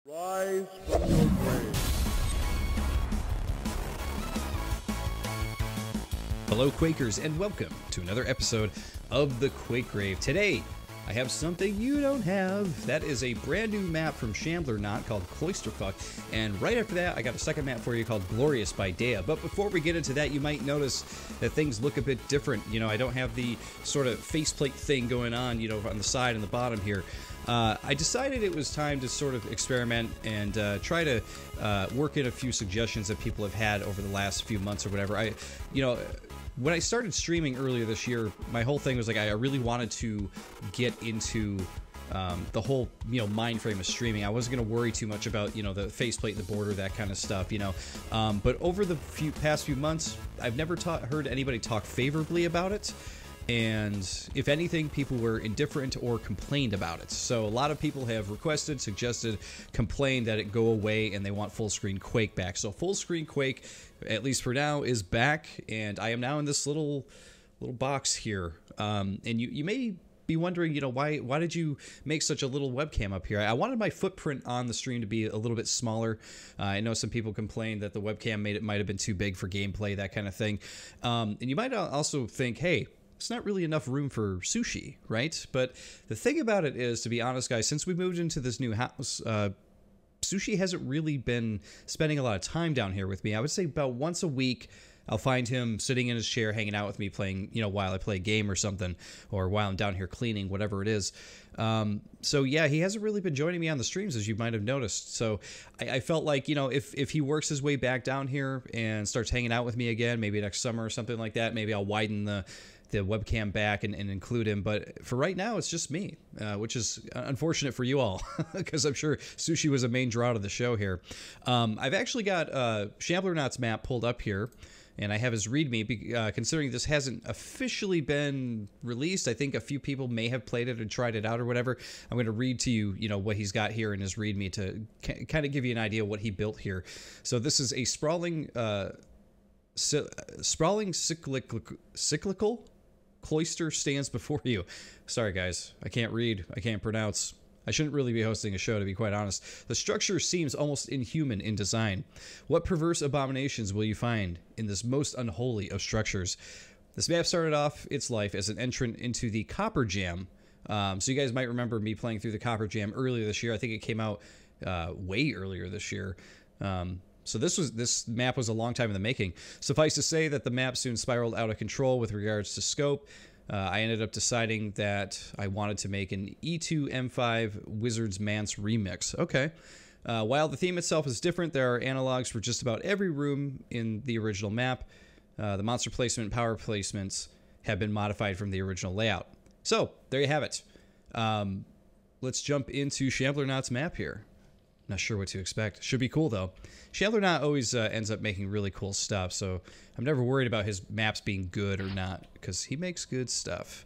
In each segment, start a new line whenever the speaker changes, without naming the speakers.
Rise from your grave.
Hello Quakers, and welcome to another episode of the Quake Grave. Today, I have something you don't have. That is a brand new map from Shamblernaut called Cloisterfuck, and right after that, I got a second map for you called Glorious by Daya. But before we get into that, you might notice that things look a bit different. You know, I don't have the sort of faceplate thing going on, you know, on the side and the bottom here. I decided it was time to sort of experiment and try to work in a few suggestions that people have had over the last few months or whatever. When I started streaming earlier this year, my whole thing was like I really wanted to get into the whole, you know, mind frame of streaming. I wasn't going to worry too much about, you know, the faceplate, the border, that kind of stuff, you know. But over the past few months, I've never heard anybody talk favorably about it. And if anything, people were indifferent or complained about it. So a lot of people have requested, suggested, complained that it go away, and they want full screen Quake back. So full screen Quake, at least for now, is back, and I am now in this little box here. And you may be wondering, you know, why did you make such a little webcam up here? I wanted my footprint on the stream to be a little bit smaller. I know some people complained that the webcam might have been too big for gameplay, that kind of thing. And you might also think, hey, it's not really enough room for sushi, right? But the thing about it is, to be honest, guys, since we moved into this new house, Sushi hasn't really been spending a lot of time down here with me. I would say about once a week, I'll find him sitting in his chair, hanging out with me, playing, you know, while I play a game or something, or while I'm down here cleaning, whatever it is. So yeah, he hasn't really been joining me on the streams, as you might have noticed. So I felt like, you know, if he works his way back down here and starts hanging out with me again, maybe next summer or something like that, maybe I'll widen the webcam back and include him. But for right now, it's just me, which is unfortunate for you all, because I'm sure Sushi was a main draw to the show here. I've actually got Shamblernaut's map pulled up here, and I have his README. Considering this hasn't officially been released, I think a few people may have played it and tried it out or whatever. I'm going to read to you, you know, what he's got here in his README to kind of give you an idea of what he built here. So this is a sprawling cyclical cloister stands before you. Sorry guys, I can't read, I can't pronounce. I shouldn't really be hosting a show, to be quite honest. The structure seems almost inhuman in design. What perverse abominations will you find in this most unholy of structures? This map started off its life as an entrant into the Copper Jam. So you guys might remember me playing through the Copper Jam earlier this year. I think it came out way earlier this year. So this map was a long time in the making. Suffice to say that the map soon spiraled out of control with regards to scope. I ended up deciding that I wanted to make an E2M5 Wizard's Manse remix. Okay. While the theme itself is different, there are analogs for just about every room in the original map. The monster placement and power placements have been modified from the original layout. So, there you have it. Let's jump into Shamblernaut's map here. Not sure what to expect. Should be cool, though. Shamblernaut always ends up making really cool stuff, so I'm never worried about his maps being good or not, because he makes good stuff.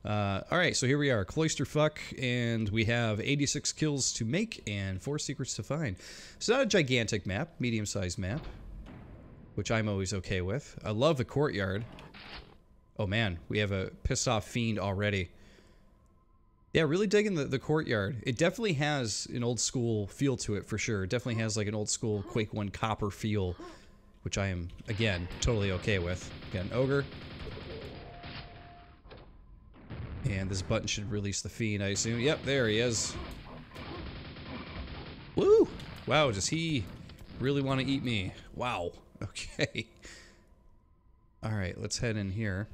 Alright, so here we are, Cloisterfuck, and we have 86 kills to make and 4 secrets to find. It's not a gigantic map, medium-sized map, which I'm always okay with. I love the courtyard. Oh man, we have a pissed-off fiend already. Yeah, really digging the courtyard. It definitely has an old school feel to it, for sure. It definitely has like an old school Quake 1 copper feel, which I am, again, totally okay with. Got an ogre. And this button should release the fiend, I assume. Yep, there he is. Woo! Wow, does he really want to eat me? Wow. Okay. Alright, let's head in here.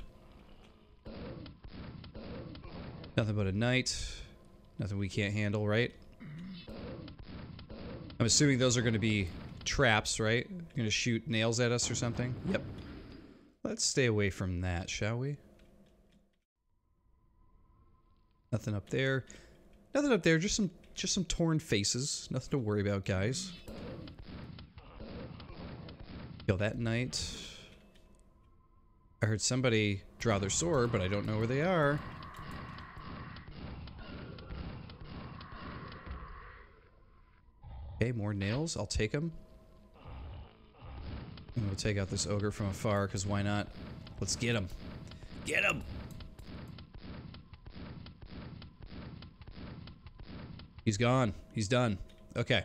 Nothing but a knight. Nothing we can't handle, right? I'm assuming those are going to be traps, right? Going to shoot nails at us or something? Yep. Let's stay away from that, shall we? Nothing up there. Nothing up there, just some torn faces. Nothing to worry about, guys. Kill that knight. I heard somebody draw their sword, but I don't know where they are. Okay, more nails. I'll take them. And we'll take out this ogre from afar, because why not? Let's get him. Get him! He's gone. He's done. Okay.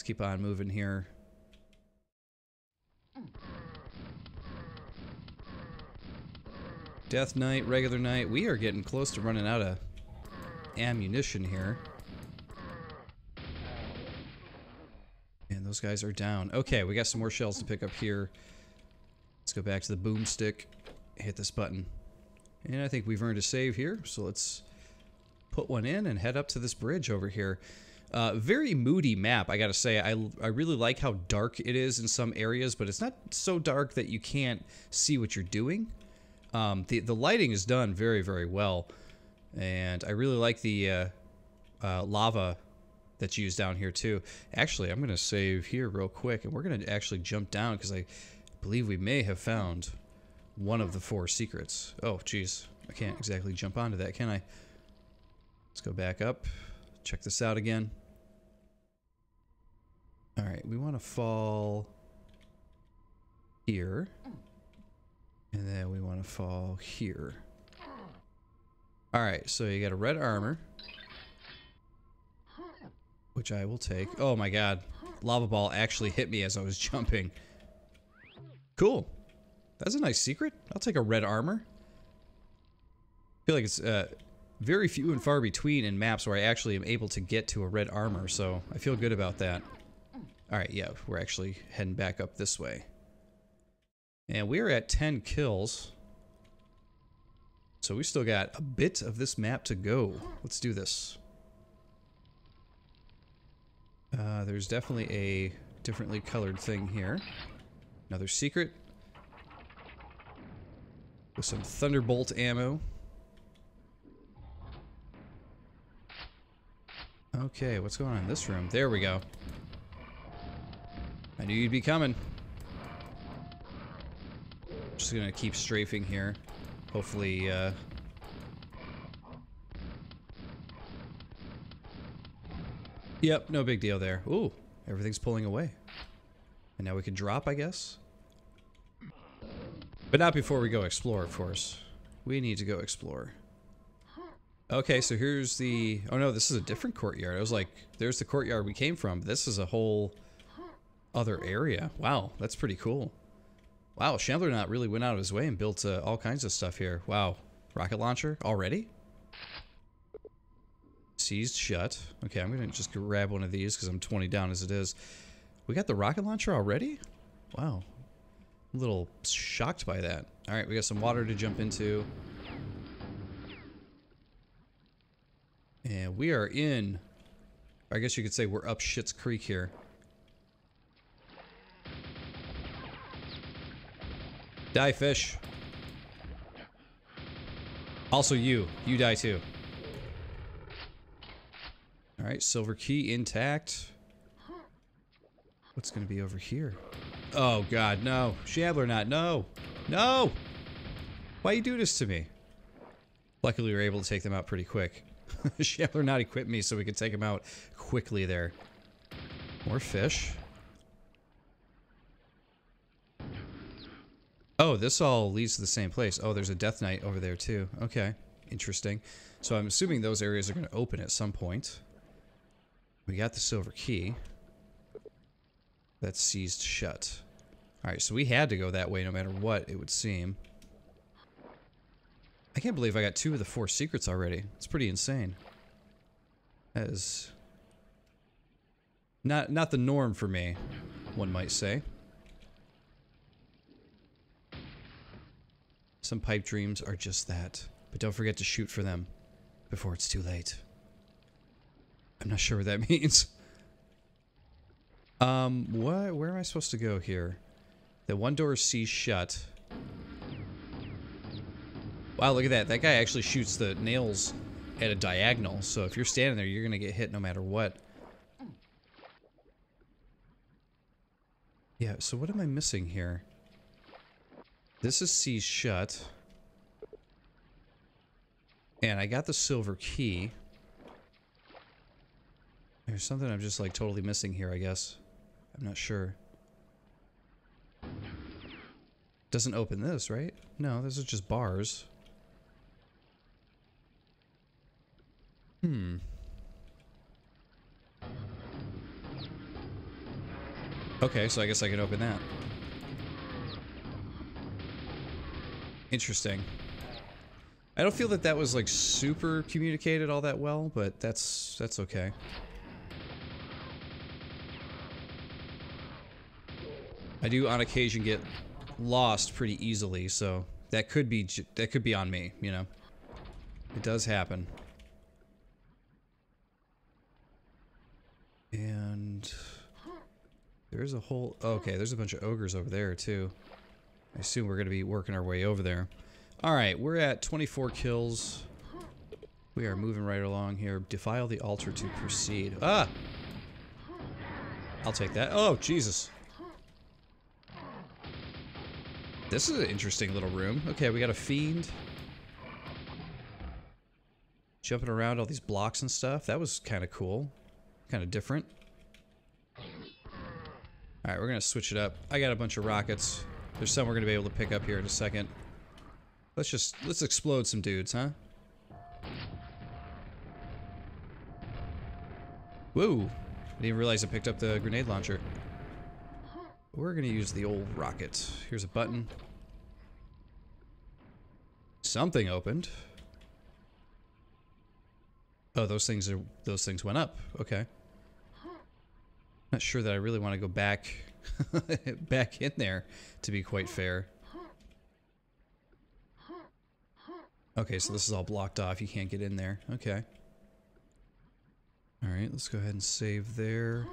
Let's keep on moving here. Death Knight, regular Knight. We are getting close to running out of ammunition here. And those guys are down. Okay, we got some more shells to pick up here. Let's go back to the boomstick. Hit this button. And I think we've earned a save here. So let's put one in and head up to this bridge over here. Very moody map, I gotta say. I really like how dark it is in some areas, but it's not so dark that you can't see what you're doing. The lighting is done very, very well. And I really like the lava that's used down here too. Actually, I'm gonna save here real quick, and we're gonna actually jump down because I believe we may have found one of the 4 secrets. Oh, geez. I can't exactly jump onto that, can I? Let's go back up. Check this out again. Alright, we want to fall here. And then we want to fall here. Alright, so you got a red armor. Which I will take. Oh my god. Lava ball actually hit me as I was jumping. Cool. That's a nice secret. I'll take a red armor. I feel like it's very few and far between in maps where I actually am able to get to a red armor, so I feel good about that. Alright, yeah, we're actually heading back up this way. And we're at 10 kills. So we still got a bit of this map to go. Let's do this. There's definitely a differently colored thing here. Another secret. With some Thunderbolt ammo. Okay, what's going on in this room? There we go. I knew you'd be coming. Just gonna keep strafing here. Hopefully, Yep, no big deal there. Ooh, everything's pulling away. And now we can drop, I guess? But not before we go explore, of course. We need to go explore. Okay, so here's the... Oh no, this is a different courtyard. I was like, there's the courtyard we came from. This is a whole other area. Wow, that's pretty cool. Wow, Shamblernaut really went out of his way and built all kinds of stuff here. Wow. Rocket launcher already? Seized shut. Okay, I'm gonna just grab one of these because I'm 20 down as it is. We got the rocket launcher already? Wow. I'm a little shocked by that. Alright, we got some water to jump into. And we are in... I guess you could say we're up Schitt's Creek here. Die, fish. Also you. You die too. Alright, silver key intact. What's gonna be over here? Oh god, no. Shamblernaut, no! No! Why you do this to me? Luckily we were able to take them out pretty quick. Shamblernaut equipped me so we could take them out quickly there. More fish. Oh, this all leads to the same place. Oh, there's a Death Knight over there too. Okay, interesting. So I'm assuming those areas are going to open at some point. We got the silver key. That's seized shut. Alright, so we had to go that way no matter what, it would seem. I can't believe I got 2 of the 4 secrets already. It's pretty insane. That is... Not the norm for me, one might say. Some pipe dreams are just that. But don't forget to shoot for them before it's too late. I'm not sure what that means. Where am I supposed to go here? The one door is seized shut. Wow, look at that. That guy actually shoots the nails at a diagonal. So if you're standing there, you're going to get hit no matter what. Yeah, so what am I missing here? This is seized shut. And I got the silver key. There's something I'm just like totally missing here, I guess. I'm not sure. Doesn't open this, right? No, those are just bars. Okay, so I guess I can open that. Interesting. I don't feel that that was like super communicated all that well, but that's okay. I do on occasion get lost pretty easily, so that could be on me, you know. It does happen. And there's a whole okay, there's a bunch of ogres over there too. I assume we're going to be working our way over there. Alright, we're at 24 kills. We are moving right along here. Defile the altar to proceed. Ah! I'll take that. Oh, Jesus. This is an interesting little room. Okay, we got a fiend. Jumping around all these blocks and stuff. That was kind of cool. Kind of different. Alright, we're going to switch it up. I got a bunch of rockets. There's some we're going to be able to pick up here in a second. Let's explode some dudes, huh? Whoa! I didn't realize I picked up the grenade launcher. We're gonna use the old rocket. Here's a button. Something opened. Oh, those things went up. Okay. Not sure that I really want to go back back in there, to be quite fair. Okay, so this is all blocked off. You can't get in there. Okay. Alright, let's go ahead and save there.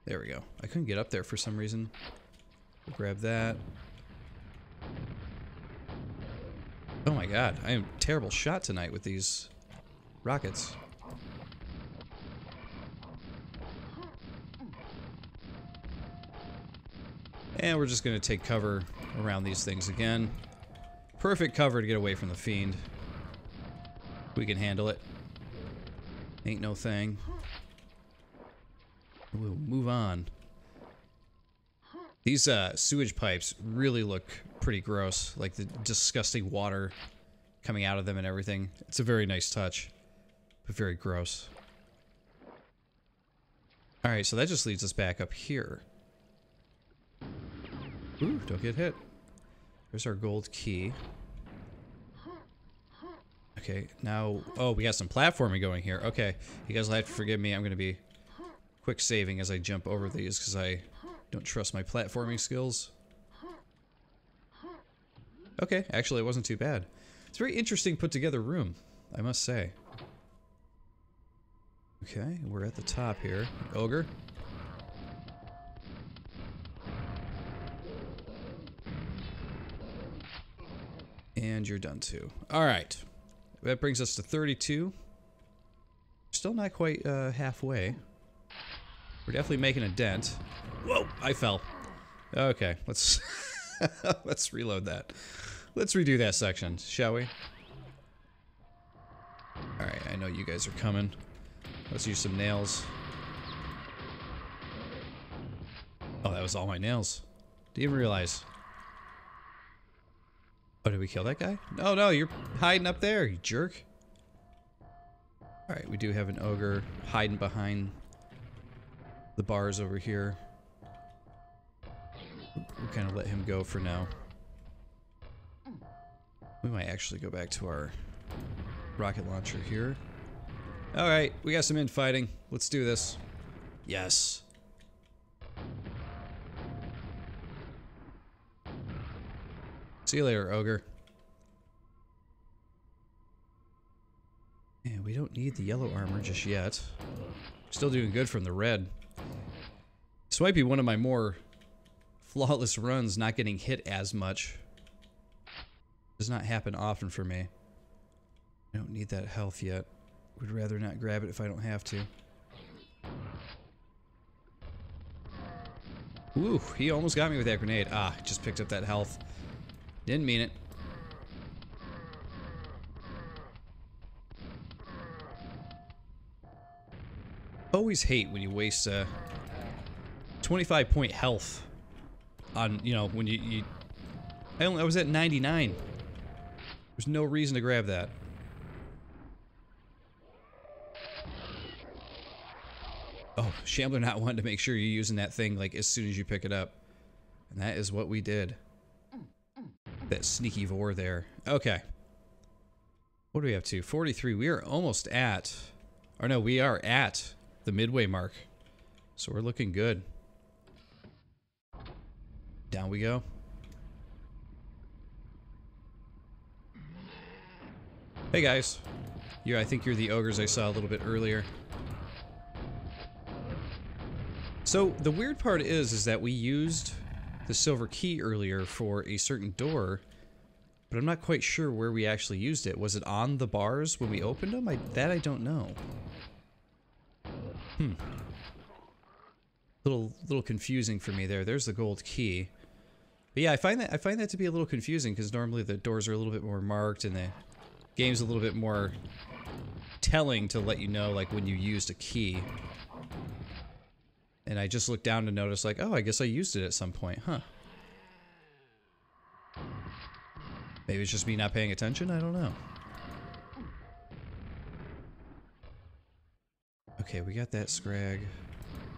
There we go. I couldn't get up there for some reason. We'll grab that. Oh my god, I am a terrible shot tonight with these rockets. And we're just going to take cover around these things again. Perfect cover to get away from the fiend. We can handle it. Ain't no thing. We'll move on. These sewage pipes really look pretty gross. Like the disgusting water coming out of them and everything. It's a very nice touch, but very gross. Alright, so that just leads us back up here. Ooh, don't get hit. There's our gold key. Okay, now... Oh, we got some platforming going here. Okay, you guys will have to forgive me. I'm going to be quick saving as I jump over these because I don't trust my platforming skills. Okay, actually it wasn't too bad. It's a very interesting put together room, I must say. Okay, we're at the top here. Ogre. And you're done too. Alright. That brings us to 32. Still not quite halfway. We're definitely making a dent. Whoa! I fell. Okay, let's let's reload that. Let's redo that section, shall we? Alright, I know you guys are coming. Let's use some nails. Oh, that was all my nails. Didn't even realize. Oh, did we kill that guy? No, no, you're hiding up there, you jerk. Alright, we do have an ogre hiding behind the bars over here. We'll kind of let him go for now. We might actually go back to our rocket launcher here. Alright, we got some infighting. Let's do this. Yes. See you later, ogre. And we don't need the yellow armor just yet. Still doing good from the red. This might be one of my more flawless runs, not getting hit as much. Does not happen often for me. I don't need that health yet. Would rather not grab it if I don't have to. Ooh, he almost got me with that grenade. Ah, just picked up that health. Didn't mean it. Always hate when you waste 25-point health on, you know, when I was at 99. There's no reason to grab Oh, Shamblernaut wanted to make sure you're using that thing like as soon as you pick it up. And that is what we did. That sneaky vor there. Okay. What do we have to? 43. We are almost at... Or no, we are at the midway mark. So we're looking good. Down we go. Hey guys. I think you're the ogres I saw a little bit earlier. So the weird part is that we used the silver key earlier for a certain door, but I'm not quite sure where we actually used it. Was it on the bars when we opened them? That I don't know. Little confusing for me there. There's the gold key. But yeah, I find that to be a little confusing because normally the doors are a little bit more marked and the game's a little bit more telling to let you know like when you used a key. And I just looked down to notice like, oh, I guess I used it at some point, huh? Maybe it's just me not paying attention? I don't know. Okay, we got that scrag.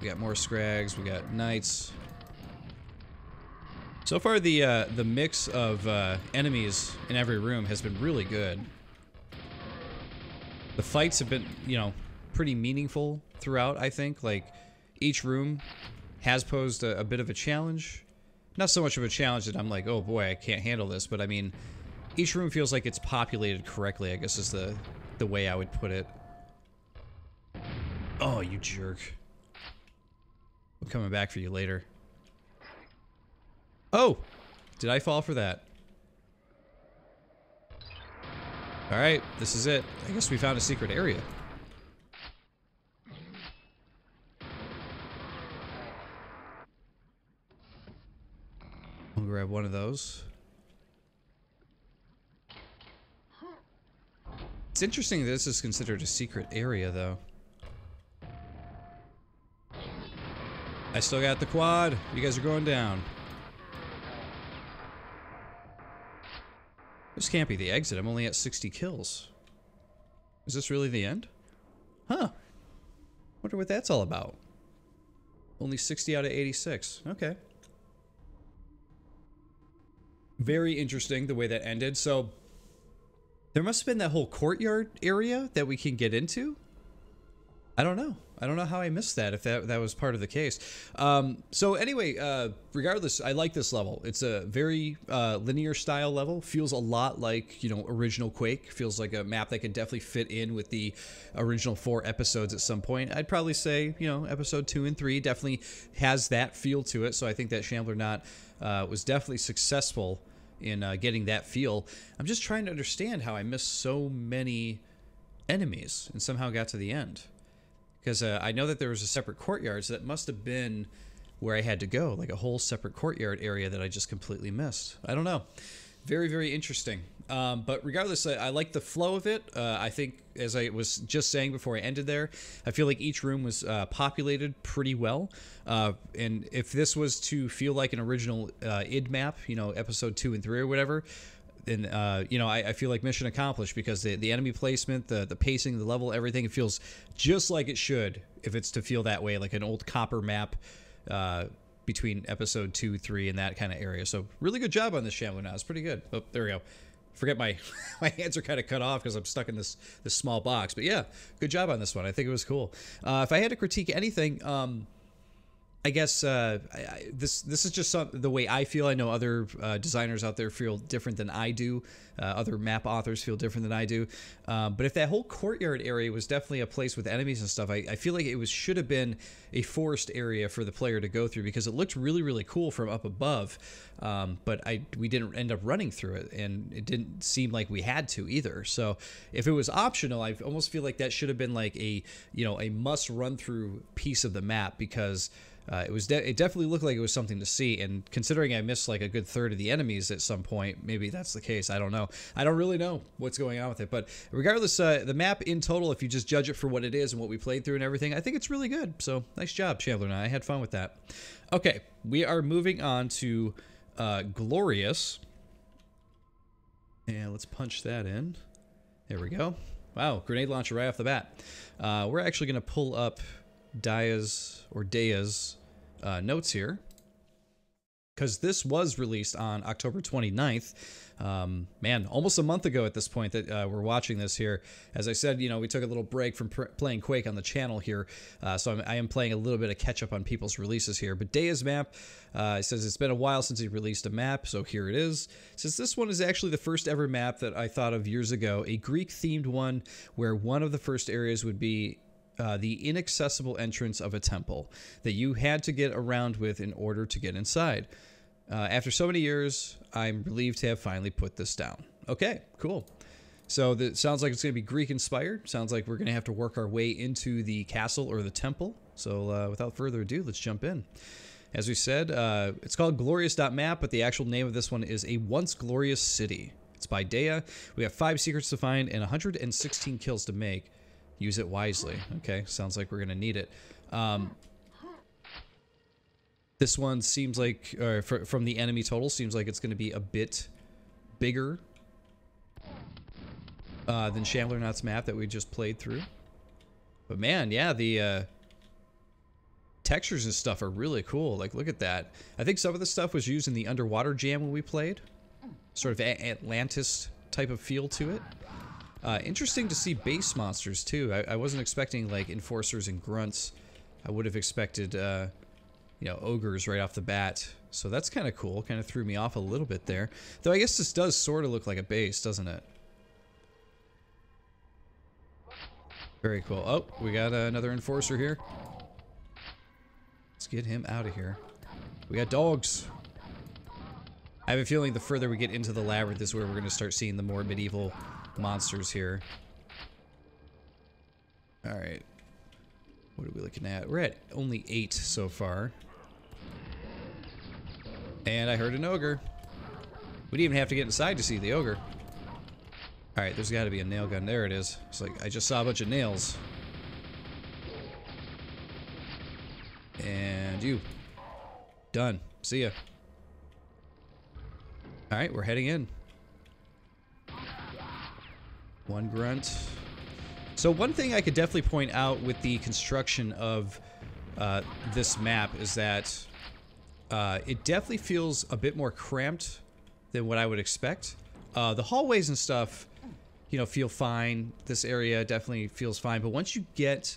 We got more scrags. We got knights. So far, the mix of enemies in every room has been really good. The fights have been, you know, pretty meaningful throughout, I think. Like, each room has posed a bit of a challenge. Not so much of a challenge that I'm like, oh boy, I can't handle this, but I mean, each room feels like it's populated correctly, I guess is the way I would put it. Oh, you jerk. I'm coming back for you later. Oh! Did I fall for that? Alright, this is it. I guess we found a secret area. We'll grab one of those. It's interesting that this is considered a secret area, though. I still got the quad. You guys are going down. This can't be the exit. I'm only at 60 kills. Is this really the end? Huh. Wonder what that's all about. Only 60 out of 86. Okay. Very interesting the way that ended. So, there must have been that whole courtyard area that we can get into. I don't know. I don't know how I missed that, if that was part of the case. So anyway, regardless, I like this level. It's a very linear style level. Feels a lot like, you know, original Quake. Feels like a map that could definitely fit in with the original 4 episodes at some point. I'd probably say, you know, episode 2 and 3 definitely has that feel to it. So I think that Shamblernaut was definitely successful in getting that feel. I'm just trying to understand how I missed so many enemies and somehow got to the end. Because I know that there was a separate courtyard, so that must have been where I had to go, like a whole separate courtyard area that I just completely missed. I don't know. Very, very interesting. But regardless, I like the flow of it. I think, as I was just saying before I ended there, I feel like each room was populated pretty well. And if this was to feel like an original id map, you know, episode 2 and 3 or whatever, then, you know, I feel like mission accomplished, because the enemy placement, the pacing, the level, everything, it feels just like it should if it's to feel that way, like an old copper map between episode 2, 3, and that kind of area. So really good job on this Shamblernaut. It's pretty good. Oh, there we go. Forget my hands are kind of cut off because I'm stuck in this small box. But yeah, good job on this one. I think it was cool. If I had to critique anything, I guess this is just the way I feel. I know other designers out there feel different than I do. Other map authors feel different than I do. But if that whole courtyard area was definitely a place with enemies and stuff, I feel like it should have been a forest area for the player to go through, because it looked really, really cool from up above. But we didn't end up running through it, and it didn't seem like we had to either. So if it was optional, I almost feel like that should have been like a must run through piece of the map, because it definitely looked like it was something to see, and considering I missed like a good third of the enemies at some point, maybe that's the case. I don't know. I don't really know what's going on with it, but regardless, the map in total, if you just judge it for what it is and what we played through and everything, I think it's really good. So nice job, Shamblernaut. I had fun with that. Okay, we are moving on to Glorious, and let's punch that in. There we go. Wow, grenade launcher right off the bat. We're actually going to pull up Daya's notes here, because this was released on October 29th. Man, almost a month ago at this point that we're watching this here. As I said, you know, we took a little break from playing Quake on the channel here, so I am playing a little bit of catch up on people's releases here. But Daya's map, it says it's been a while since he released a map, so here it is. It says this one is actually the first ever map that I thought of years ago, a Greek-themed one where one of the first areas would be the inaccessible entrance of a temple that you had to get around with in order to get inside. After so many years, I'm relieved to have finally put this down. Okay, cool. So it sounds like it's going to be Greek-inspired. Sounds like we're going to have to work our way into the castle or the temple. So without further ado, let's jump in. As we said, it's called Glorious.map, but the actual name of this one is A Once Glorious City. It's by Daya. We have 5 secrets to find and 116 kills to make. Use it wisely. Okay, sounds like we're going to need it. This one seems like, from the enemy total, seems like it's going to be a bit bigger than Shamblernaut's map that we just played through. But man, yeah, the textures and stuff are really cool. Like, look at that. I think some of the stuff was used in the underwater jam when we played. Sort of Atlantis type of feel to it. Interesting to see base monsters, too. I wasn't expecting, like, enforcers and grunts. I would have expected, you know, ogres right off the bat. So that's kind of cool. Kind of threw me off a little bit there. Though I guess this does sort of look like a base, doesn't it? Very cool. Oh, we got another enforcer here. Let's get him out of here. We got dogs. I have a feeling the further we get into the labyrinth is where we're going to start seeing the more medieval monsters here. Alright. What are we looking at? We're at only 8 so far. And I heard an ogre. We didn't even have to get inside to see the ogre. Alright, there's got to be a nail gun. There it is. It's like, I just saw a bunch of nails. And you. Done. See ya. Alright, we're heading in. One grunt. So one thing I could definitely point out with the construction of this map is that it definitely feels a bit more cramped than what I would expect. The hallways and stuff, you know, feel fine. This area definitely feels fine. But once you get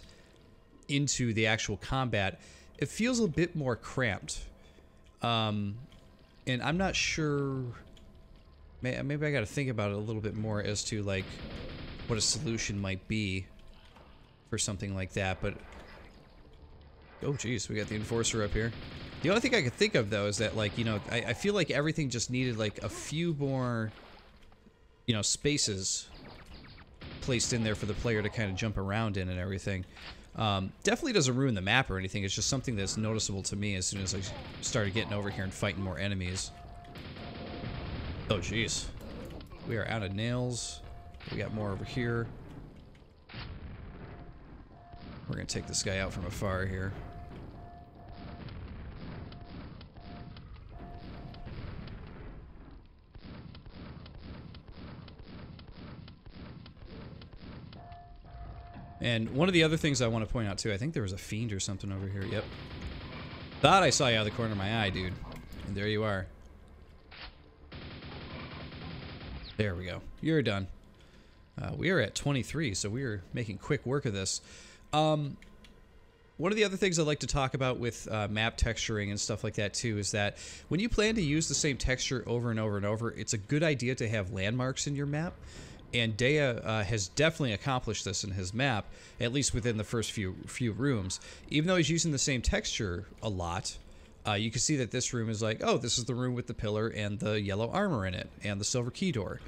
into the actual combat, it feels a bit more cramped. And I'm not sure... Maybe I got to think about it a little bit more as to, like, what a solution might be for something like that, but... Oh, jeez, we got the enforcer up here. The only thing I could think of, though, is that, like, you know, I feel like everything just needed, like, a few more, you know, spaces placed in there for the player to kind of jump around in and everything. Definitely doesn't ruin the map or anything. It's just something that's noticeable to me as soon as I started getting over here and fighting more enemies. Oh, jeez. We are out of nails. We got more over here. We're going to take this guy out from afar here. And one of the other things I want to point out, too, I think there was a fiend or something over here. Yep. Thought I saw you out of the corner of my eye, dude. And there you are. There we go. You're done. We are at 23, so we are making quick work of this. One of the other things I like to talk about with map texturing and stuff like that, too, is that when you plan to use the same texture over and over and over, it's a good idea to have landmarks in your map. And Daya has definitely accomplished this in his map, at least within the first few rooms. Even though he's using the same texture a lot, you can see that this room is like, oh, this is the room with the pillar and the yellow armor in it, and the silver key door.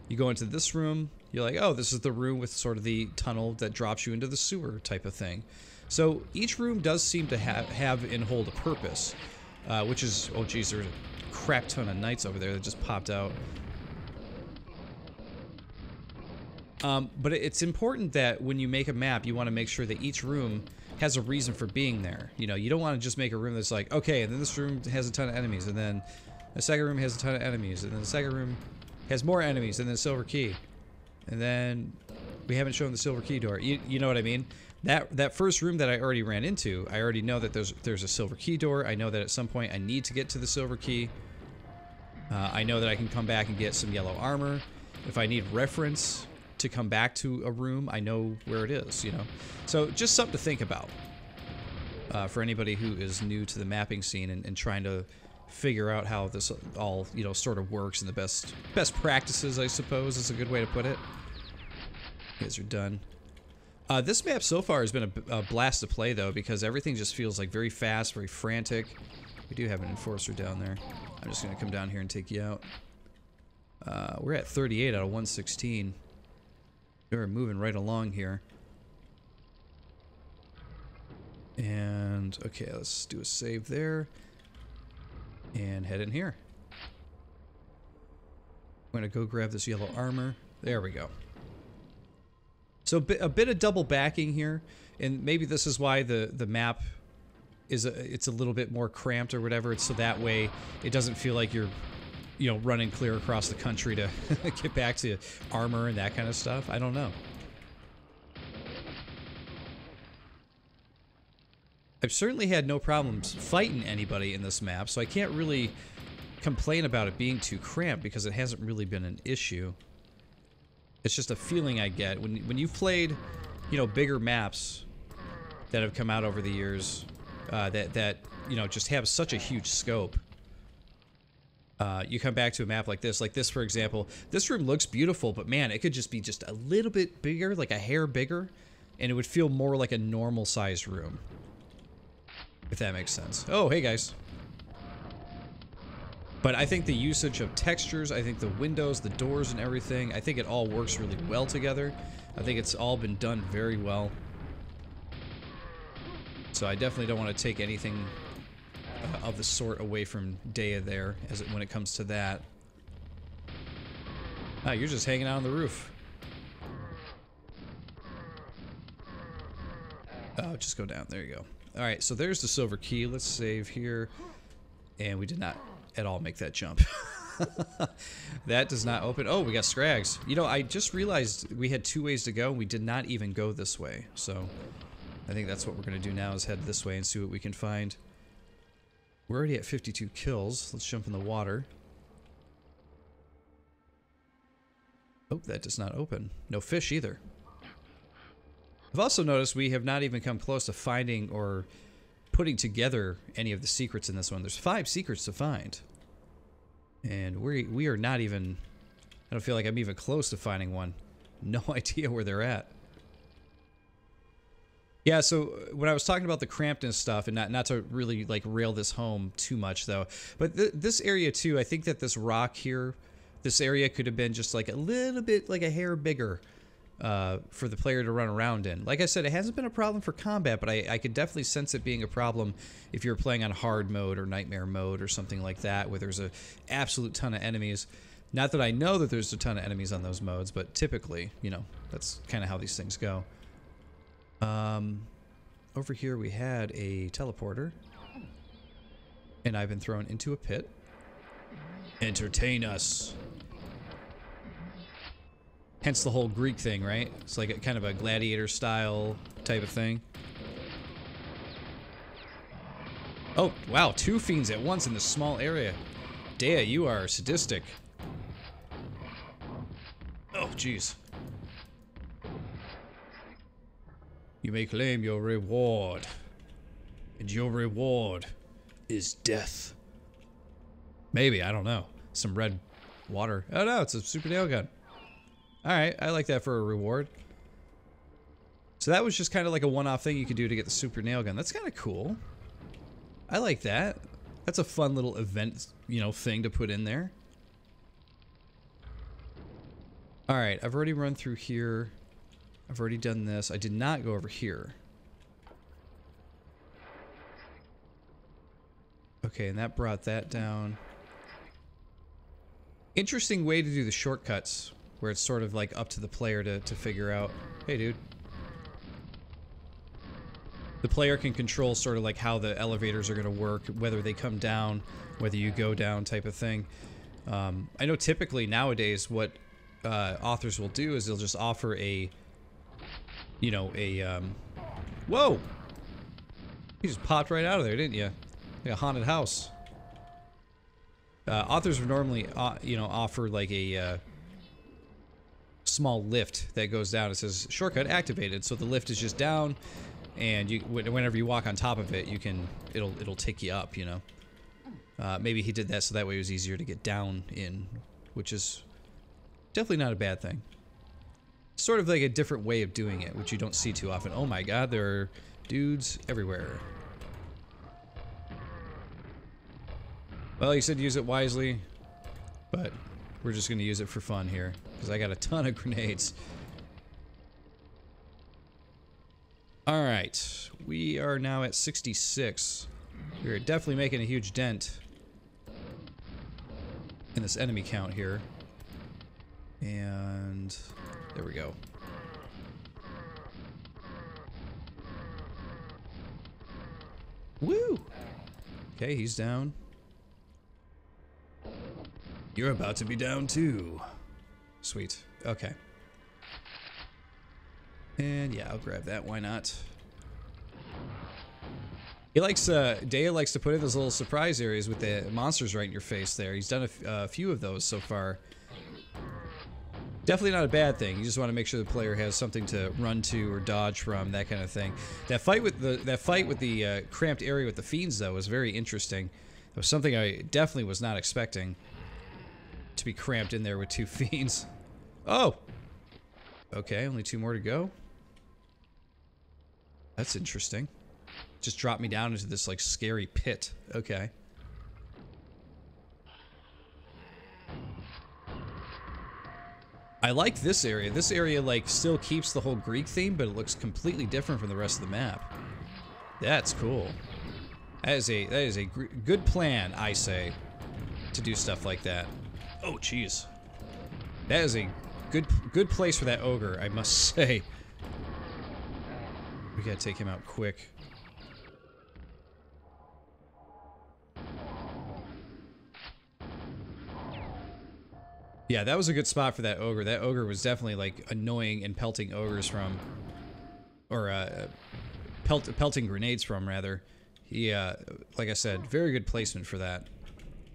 You go into this room, you're like, oh, this is the room with sort of the tunnel that drops you into the sewer type of thing. So each room does seem to have and hold a purpose, which is, oh geez, there's a crap ton of knights over there that just popped out. But it's important that when you make a map, you want to make sure that each room has a reason for being there. You know, you don't want to just make a room that's like, okay, and then this room has a ton of enemies, and then the second room has a ton of enemies, and then the second room has more enemies, and then silver key. And then we haven't shown the silver key door. You know what I mean? That first room that I already ran into, I already know that there's a silver key door. I know that at some point I need to get to the silver key. I know that I can come back and get some yellow armor. If I need reference to come back to a room, I know where it is, you know. So just something to think about for anybody who is new to the mapping scene and trying to figure out how this all, you know, sort of works, and the best practices, I suppose, is a good way to put it. You guys are done. This map so far has been a blast to play, though, because everything just feels like very fast, very frantic. We do have an enforcer down there. I'm just going to come down here and take you out. We're at 38 out of 116. We're moving right along here. And, okay, let's do a save there. And head in here. I'm going to go grab this yellow armor. There we go. So a bit of double backing here, and maybe this is why the map is it's a little bit more cramped or whatever. It's so that way it doesn't feel like you're, you know, running clear across the country to get back to armor and that kind of stuff. I don't know. I've certainly had no problems fighting anybody in this map, so I can't really complain about it being too cramped because it hasn't really been an issue. It's just a feeling I get when you've played, you know, bigger maps that have come out over the years that you know, just have such a huge scope. You come back to a map like this, for example. This room looks beautiful, but man, it could just be just a little bit bigger, like a hair bigger, and it would feel more like a normal sized room, if that makes sense. Oh, hey guys. But I think the usage of textures, I think the windows, the doors, and everything, I think it all works really well together. I think it's all been done very well. So I definitely don't want to take anything of the sort away from Daya there, when it comes to that. Ah, you're just hanging out on the roof. Oh, just go down. There you go. All right, so there's the silver key. Let's save here. And we did not at all make that jump. That does not open. Oh, we got Scrags. You know, I just realized we had 2 ways to go. We did not even go this way. So I think that's what we're going to do now, is head this way and see what we can find. We're already at 52 kills. Let's jump in the water. Oh, that does not open. No fish either. I've also noticed we have not even come close to finding or putting together any of the secrets in this one. There's 5 secrets to find. And we are not even... I don't feel like I'm even close to finding one. No idea where they're at. Yeah, so when I was talking about the crampedness stuff, and not to really like rail this home too much though, but this area too, I think that this rock here, this area could have been just like a little bit, like a hair bigger for the player to run around in. Like I said, it hasn't been a problem for combat, but I could definitely sense it being a problem if you're playing on hard mode or nightmare mode or something like that, where there's a absolute ton of enemies. Not that I know that there's a ton of enemies on those modes, but typically, you know, that's kind of how these things go. Over here we had a teleporter, and I've been thrown into a pit. Entertain us. Hence the whole Greek thing, right? It's like a kind of a gladiator style type of thing. Oh, wow, 2 fiends at once in this small area. Daya, you are sadistic. Oh, jeez. You may claim your reward, and your reward is death. Maybe, I don't know. Some red water. Oh no, it's a super nail gun. Alright, I like that for a reward. So that was just kind of like a one-off thing you could do to get the super nail gun. That's kind of cool. I like that. That's a fun little event, you know, thing to put in there. Alright, I've already run through here. I've already done this. I did not go over here. Okay, and that brought that down. Interesting way to do the shortcuts, where it's sort of like up to the player to figure out. Hey, dude. The player can control sort of like how the elevators are going to work, whether they come down, whether you go down type of thing. I know typically nowadays what authors will do is they'll just offer a, you know, Whoa! You just popped right out of there, didn't you? Like a haunted house. Authors would normally, you know, offer like a small lift that goes down. It says shortcut activated, so the lift is just down, and you, whenever you walk on top of it, you can, it'll take you up. You know, maybe he did that so that way it was easier to get down in, which is definitely not a bad thing. Sort of like a different way of doing it, which you don't see too often. Oh my God, there are dudes everywhere. Well, you said use it wisely, but we're just going to use it for fun here, because I got a ton of grenades. Alright, we are now at 66. We're definitely making a huge dent in this enemy count here. And there we go. Woo! Okay, he's down. You're about to be down too. Sweet. Okay. And yeah, I'll grab that. Why not? He likes, Daya likes to put in those little surprise areas with the monsters right in your face there. He's done a few of those so far. Definitely not a bad thing. You just want to make sure the player has something to run to or dodge from, that kind of thing. That fight with the cramped area with the fiends, though, was very interesting. It was something I definitely was not expecting, to be cramped in there with two fiends. Oh! Okay, only 2 more to go. That's interesting. Just dropped me down into this, like, scary pit. Okay. I like this area. This area, like, still keeps the whole Greek theme, but it looks completely different from the rest of the map. That's cool. That is a good plan, I say, to do stuff like that. Oh, jeez. That is a good place for that ogre, I must say. We gotta take him out quick. Yeah, that was a good spot for that ogre. That ogre was definitely, like, annoying and pelting ogres from... Or, pelting grenades from, rather. He, like I said, very good placement for that.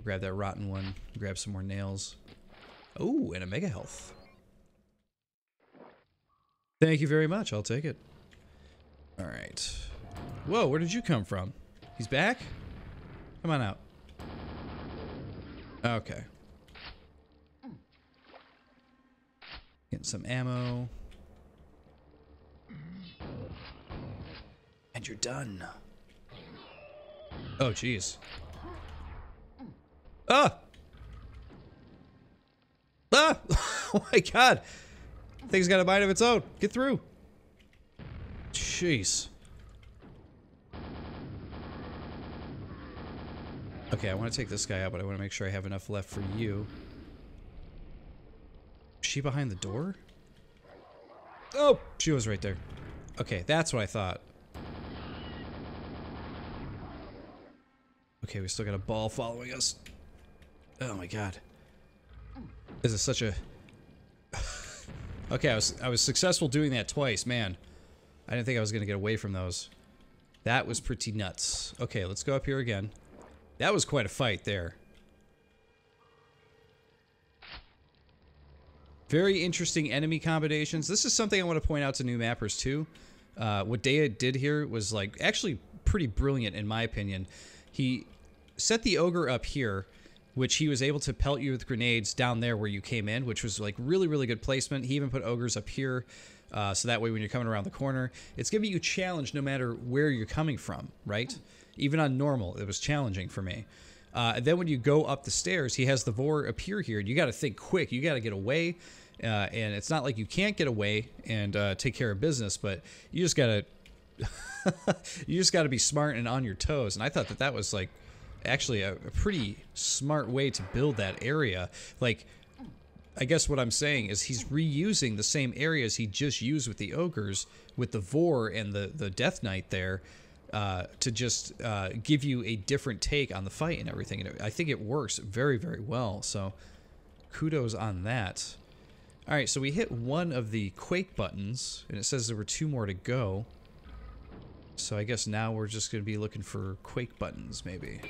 Grab that rotten one. Grab some more nails. Oh, and a mega health. Thank you very much. I'll take it. Alright. Whoa, where did you come from? He's back? Come on out. Okay. Getting some ammo. And you're done. Oh, jeez. Ah! Ah! Oh my God! Thing's got a mind of its own. Get through. Jeez. Okay, I want to take this guy out, but I want to make sure I have enough left for you. Is she behind the door? Oh! She was right there. Okay, that's what I thought. Okay, we still got a ball following us. Oh my God. This is such a... Okay, I was successful doing that twice, man. I didn't think I was gonna get away from those. That was pretty nuts. Okay, let's go up here again. That was quite a fight there. Very interesting enemy combinations. This is something I want to point out to new mappers too. What Daya did here was, like, actually pretty brilliant in my opinion. He set the ogre up here, which he was able to pelt you with grenades down there where you came in, which was, like, really, really good placement. He even put ogres up here, so that way when you're coming around the corner, it's giving you a challenge no matter where you're coming from, right? Even on normal, it was challenging for me. And then when you go up the stairs, he has the vor appear here, and you got to think quick. You got to get away, and it's not like you can't get away and take care of business, but you just got to... you just got to be smart and on your toes. And I thought that that was, like, actually a pretty smart way to build that area. Like, I guess what I'm saying is he's reusing the same areas he just used with the ogres, with the vor and the Death Knight there, to just give you a different take on the fight and everything. And I think it works very, very well. So kudos on that. Alright, so we hit one of the Quake buttons, and it says there were 2 more to go. So I guess now we're just going to be looking for Quake buttons, maybe.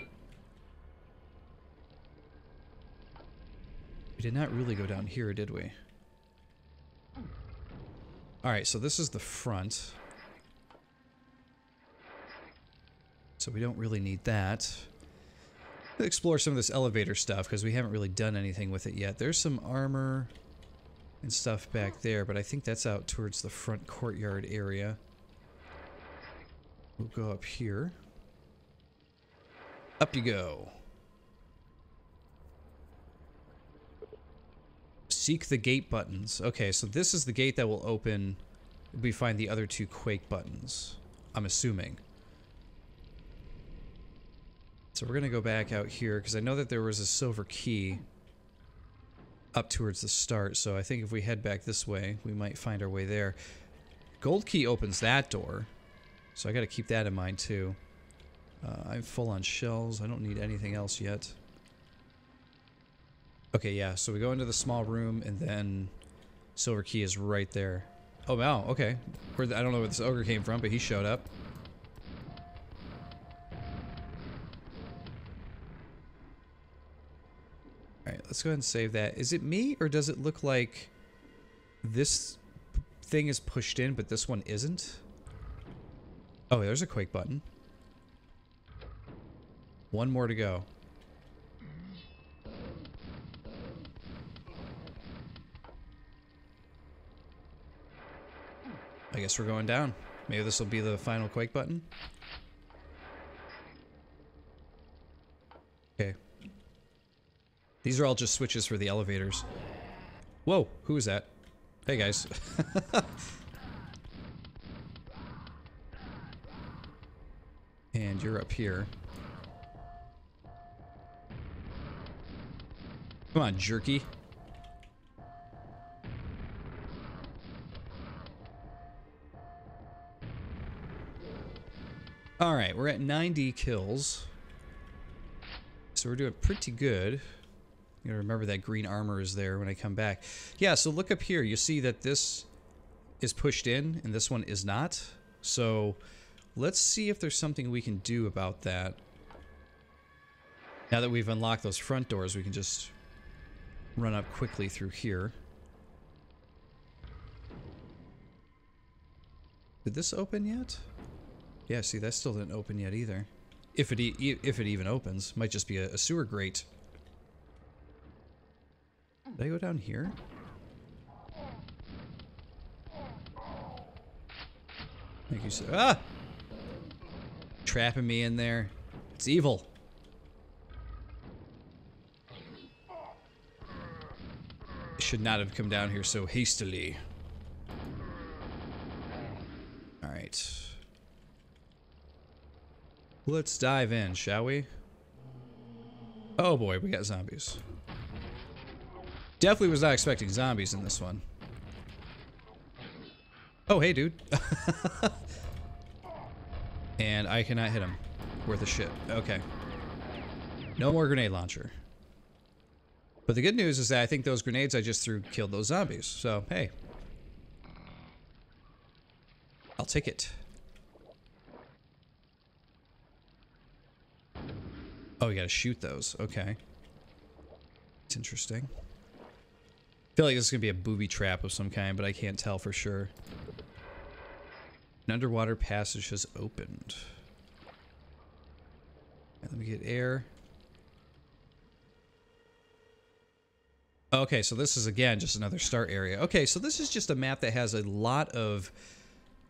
We did not really go down here, did we? Alright, so this is the front. So we don't really need that. Let's explore some of this elevator stuff, because we haven't really done anything with it yet. There's some armor and stuff back there, but I think that's out towards the front courtyard area. We'll go up here. Up you go. Seek the gate buttons. Okay, so this is the gate that will open if we find the other two Quake buttons. I'm assuming. So we're going to go back out here, because I know that there was a silver key up towards the start, so I think if we head back this way, we might find our way there. Gold key opens that door, so I got to keep that in mind too. I'm full on shells. I don't need anything else yet. Okay, yeah, so we go into the small room, and then silver key is right there. Oh, wow, okay. I don't know where this ogre came from, but he showed up. Alright, let's go ahead and save that. Is it me, or does it look like this thing is pushed in, but this one isn't? Oh, there's a Quake button. One more to go. I guess we're going down. Maybe this will be the final Quake button. Okay. These are all just switches for the elevators. Whoa, who is that? Hey guys. And you're up here. Come on, jerky. Alright, we're at 90 kills. So we're doing pretty good. You gotta remember that green armor is there when I come back. Yeah, so look up here. You see that this is pushed in and this one is not. So let's see if there's something we can do about that. Now that we've unlocked those front doors, we can just run up quickly through here. Did this open yet? Yeah, see, that still didn't open yet either. If it even opens. Might just be a sewer grate. Did I go down here? Thank you, sir. Ah! Trapping me in there. It's evil. I should not have come down here so hastily. Alright. Let's dive in, shall we? Oh boy, we got zombies. Definitely was not expecting zombies in this one. Oh, hey, dude. And I cannot hit him. Worth a shit. Okay. No more grenade launcher. But the good news is that I think those grenades I just threw killed those zombies. So, hey. I'll take it. Oh, you gotta shoot those. Okay. It's interesting. I feel like this is gonna be a booby trap of some kind, but I can't tell for sure. An underwater passage has opened. Right, let me get air. Okay, so this is again just another start area. Okay, so this is just a map that has a lot of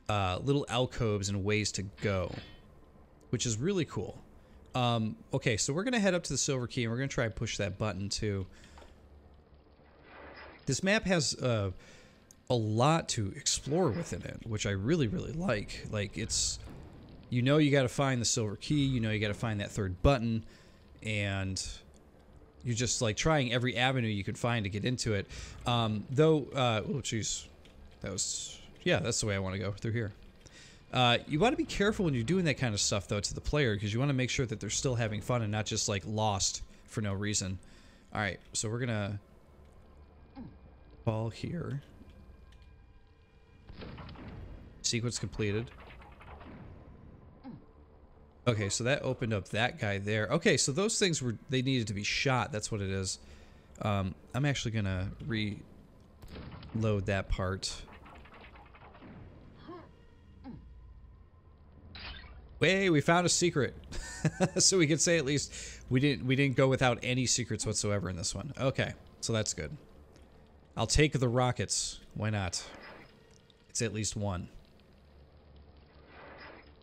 little alcoves and ways to go, which is really cool. Okay, so we're gonna head up to the silver key and we're gonna try and push that button too. This map has a lot to explore within it, which I really, really like. Like, it's, you know, you gotta find the silver key, you know, you gotta find that third button, and you're just like trying every avenue you can find to get into it. Oh jeez, that was, yeah, that's the way I want to go, through here. You want to be careful when you're doing that kind of stuff, though, to the player, because you want to make sure that they're still having fun and not just, like, lost for no reason. Alright, so we're gonna fall here. Sequence completed. Okay, so that opened up that guy there. Okay, so those things were, they needed to be shot. That's what it is. I'm actually gonna reload that part. Hey, we found a secret. So we could say at least we didn't go without any secrets whatsoever in this one. Okay, so that's good. I'll take the rockets. Why not? It's at least one.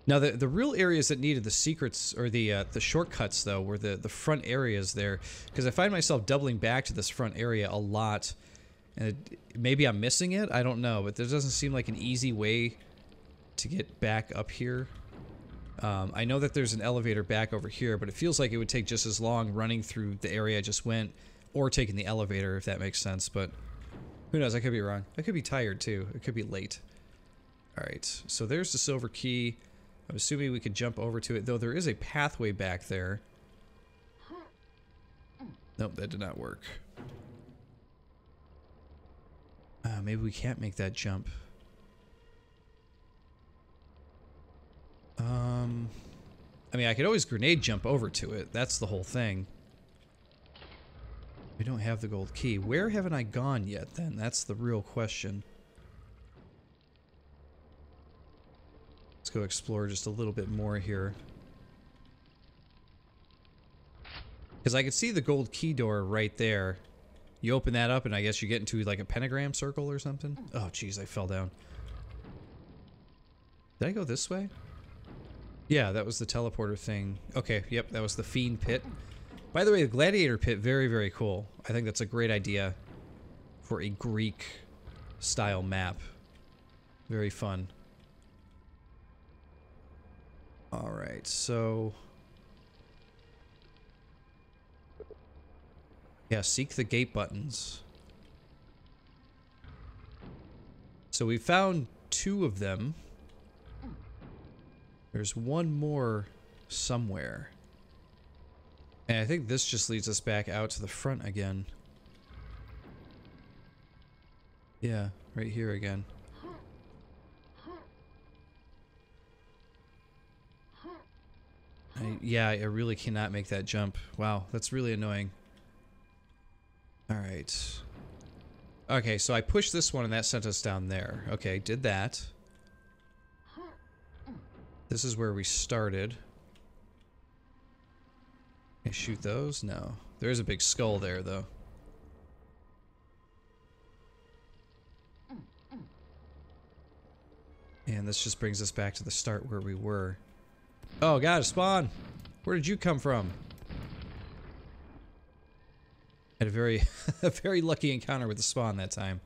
Now the real areas that needed the secrets or the shortcuts though were the front areas there, because I find myself doubling back to this front area a lot, and maybe I'm missing it. I don't know, but there doesn't seem like an easy way to get back up here. I know that there's an elevator back over here, but it feels like it would take just as long running through the area I just went, or taking the elevator, if that makes sense, but who knows, I could be wrong. I could be tired too. It could be late. Alright, so there's the silver key. I'm assuming we could jump over to it, though there is a pathway back there. Nope, that did not work. Maybe we can't make that jump. I mean, I could always grenade jump over to it. That's the whole thing. We don't have the gold key. Where haven't I gone yet, then? That's the real question. Let's go explore just a little bit more here. Because I could see the gold key door right there. You open that up and I guess you get into like a pentagram circle or something. Oh, jeez, I fell down. Did I go this way? Yeah, that was the teleporter thing. Okay, yep, that was the fiend pit. By the way, the gladiator pit, very, very cool. I think that's a great idea for a Greek-style map. Very fun. Alright, so... yeah, seek the gate buttons. So we found 2 of them. There's one more somewhere. And I think this just leads us back out to the front again. Yeah, right here again. Yeah, I really cannot make that jump. Wow, that's really annoying. Alright. Okay, so I pushed this one and that sent us down there. Okay, did that. This is where we started. Can I shoot those? No. There's a big skull there, though. And this just brings us back to the start where we were. Oh god, a spawn! Where did you come from? Had a very, a very lucky encounter with the spawn that time.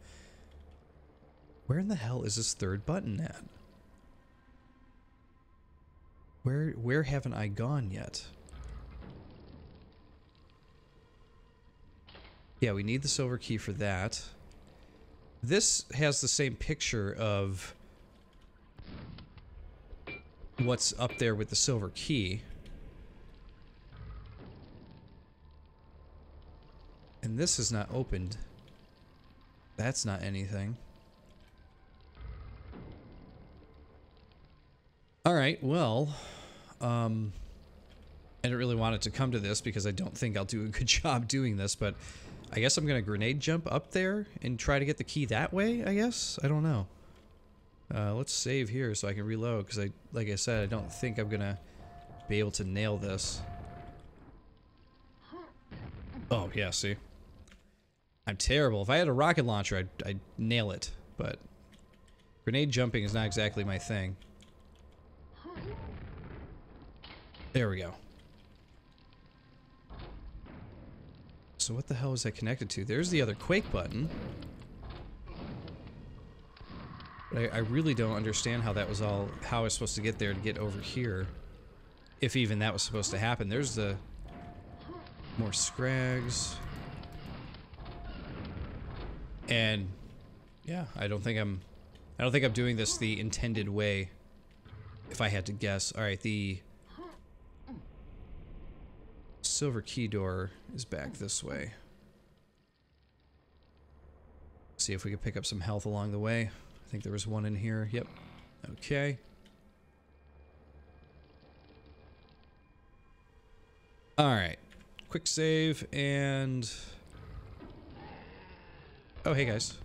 Where in the hell is this third button at? Where haven't I gone yet? Yeah, we need the silver key for that. This has the same picture of what's up there with the silver key. And this is not opened. That's not anything. Alright, well, I didn't really want it to come to this because I don't think I'll do a good job doing this, but I guess I'm gonna grenade jump up there and try to get the key that way, I guess? I don't know. Let's save here so I can reload, because like I said, I don't think I'm gonna be able to nail this. Oh, yeah, see? I'm terrible. If I had a rocket launcher, I'd nail it, but grenade jumping is not exactly my thing. There we go. So what the hell is that connected to? There's the other Quake button. But I really don't understand how that was all, how I was supposed to get there to get over here. If even that was supposed to happen. There's the more scrags. And yeah, I don't think I'm doing this the intended way, if I had to guess. Alright, the silver key door is back this way. See if we can pick up some health along the way. I think there was one in here. Yep. Okay. All right, quick save and... Oh, hey guys.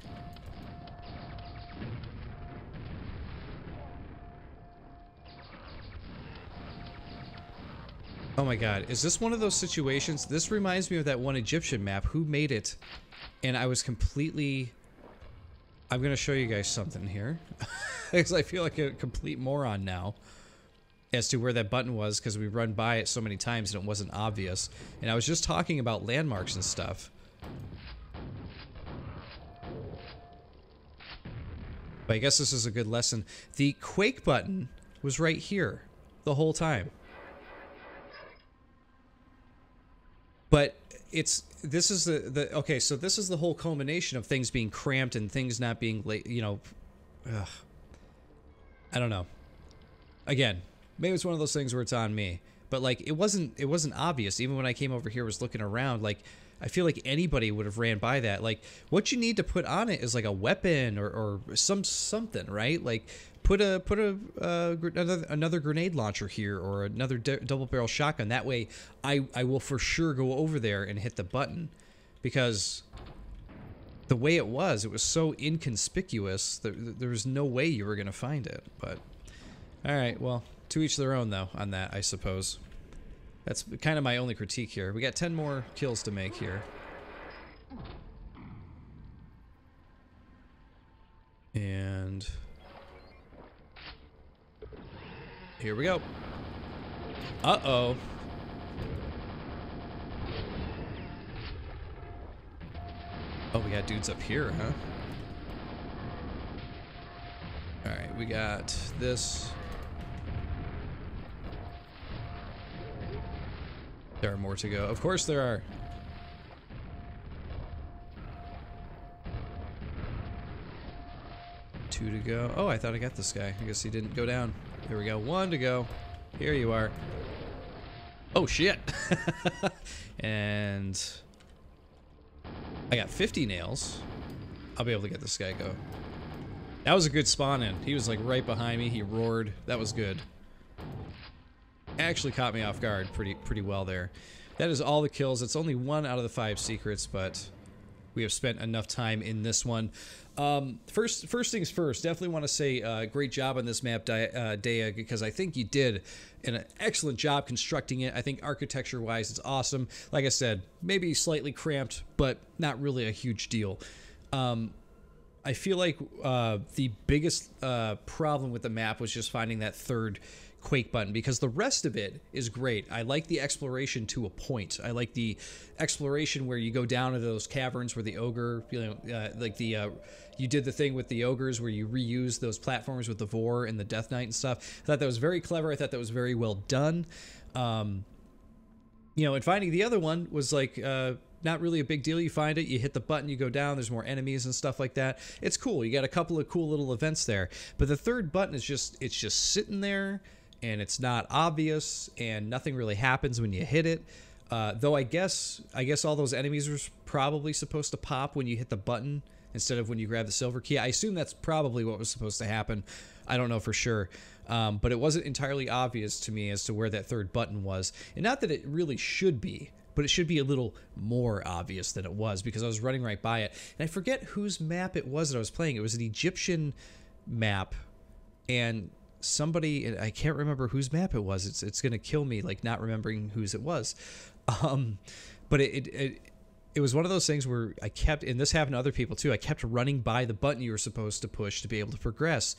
Oh my god, is this one of those situations? This reminds me of that one Egyptian map. Who made it? And I was completely... I'm gonna show you guys something here. Because I feel like a complete moron now as to where that button was, because we run by it so many times and it wasn't obvious. And I was just talking about landmarks and stuff. But I guess this is a good lesson. The Quake button was right here the whole time. But this is okay, so this is the whole culmination of things being cramped and things not being, you know, I don't know. Again, maybe it's one of those things where it's on me. But like it wasn't obvious. Even when I came over here was looking around, like I feel like anybody would have ran by that. Like what you need to put on it is like a weapon or something, right? Like put another grenade launcher here or another double barrel shotgun. That way I will for sure go over there and hit the button, because the way it was so inconspicuous that there was no way you were going to find it. But all right, well, to each their own though on that, I suppose. That's kind of my only critique here. We got 10 more kills to make here. And here we go. Uh-oh. Oh, we got dudes up here, huh? Alright, we got this. There are more to go. Of course there are. Two to go. Oh, I thought I got this guy. I guess he didn't go down. Here we go. One to go. Here you are. Oh, shit. And I got 50 nails. I'll be able to get this guy go. That was a good spawn in. He was like right behind me. He roared. That was good. Actually caught me off guard pretty well there. That is all the kills. It's only 1 out of the 5 secrets, but we have spent enough time in this one. First things first, definitely want to say great job on this map, Daya, because I think you did an excellent job constructing it. I think architecture-wise, it's awesome. Like I said, maybe slightly cramped, but not really a huge deal. I feel like the biggest problem with the map was just finding that third Quake button, because the rest of it is great. I like the exploration to a point. I like the exploration where you go down into those caverns where the ogre, you know, like the you did the thing with the ogres where you reuse those platforms with the Vor and the Death Knight and stuff. I thought that was very clever. I thought that was very well done. You know, and finding the other one was like not really a big deal. You find it, you hit the button, you go down, there's more enemies and stuff like that. It's cool. You got a couple of cool little events there. But the third button is just, it's just sitting there, and it's not obvious, and nothing really happens when you hit it. Though I guess all those enemies were probably supposed to pop when you hit the button instead of when you grab the silver key. I assume that's probably what was supposed to happen. I don't know for sure. But it wasn't entirely obvious to me as to where that third button was. And not that it really should be, but it should be a little more obvious than it was, because I was running right by it. And I forget whose map it was that I was playing. It was an Egyptian map, and somebody, I can't remember whose map it was. It's gonna kill me, like, not remembering whose it was. But it was one of those things where I kept, and this happened to other people too, I kept running by the button you were supposed to push to be able to progress,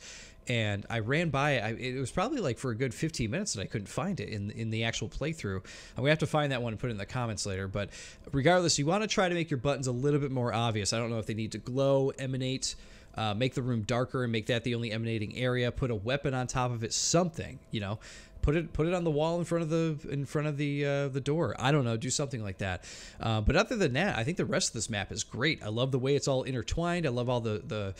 and I ran by it. It was probably like for a good 15 minutes that I couldn't find it in the actual playthrough. I'm gonna have to find that one and put it in the comments later. But regardless, you want to try to make your buttons a little bit more obvious. I don't know if they need to glow, emanate, make the room darker and make that the only emanating area. Put a weapon on top of it, something, you know. Put it on the wall in front of the door. I don't know, do something like that. But other than that, I think the rest of this map is great. I love the way it's all intertwined. I love all the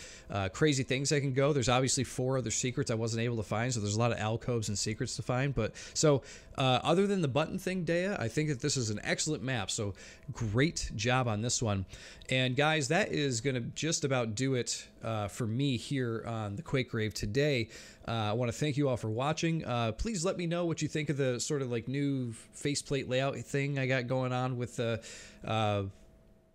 crazy things that can go. There's obviously 4 other secrets I wasn't able to find, so there's a lot of alcoves and secrets to find. But so other than the button thing, Daya, I think that this is an excellent map. So great job on this one. And guys, that is going to just about do it for me here on the Quake Grave today. I want to thank you all for watching. Please let me know what you think of the sort of like new faceplate layout thing I got going on with the,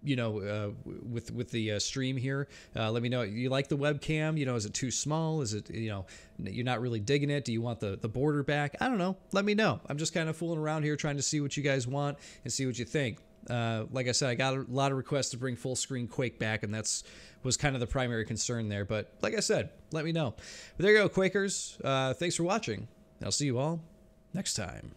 with the stream here. Let me know. You like the webcam? You know, is it too small? Is it, you know, you're not really digging it? Do you want the border back? I don't know. Let me know. I'm just kind of fooling around here trying to see what you guys want and see what you think. Like I said, I got a lot of requests to bring full screen Quake back, and was kind of the primary concern there. But like I said, let me know. But there you go, Quakers. Thanks for watching. I'll see you all next time.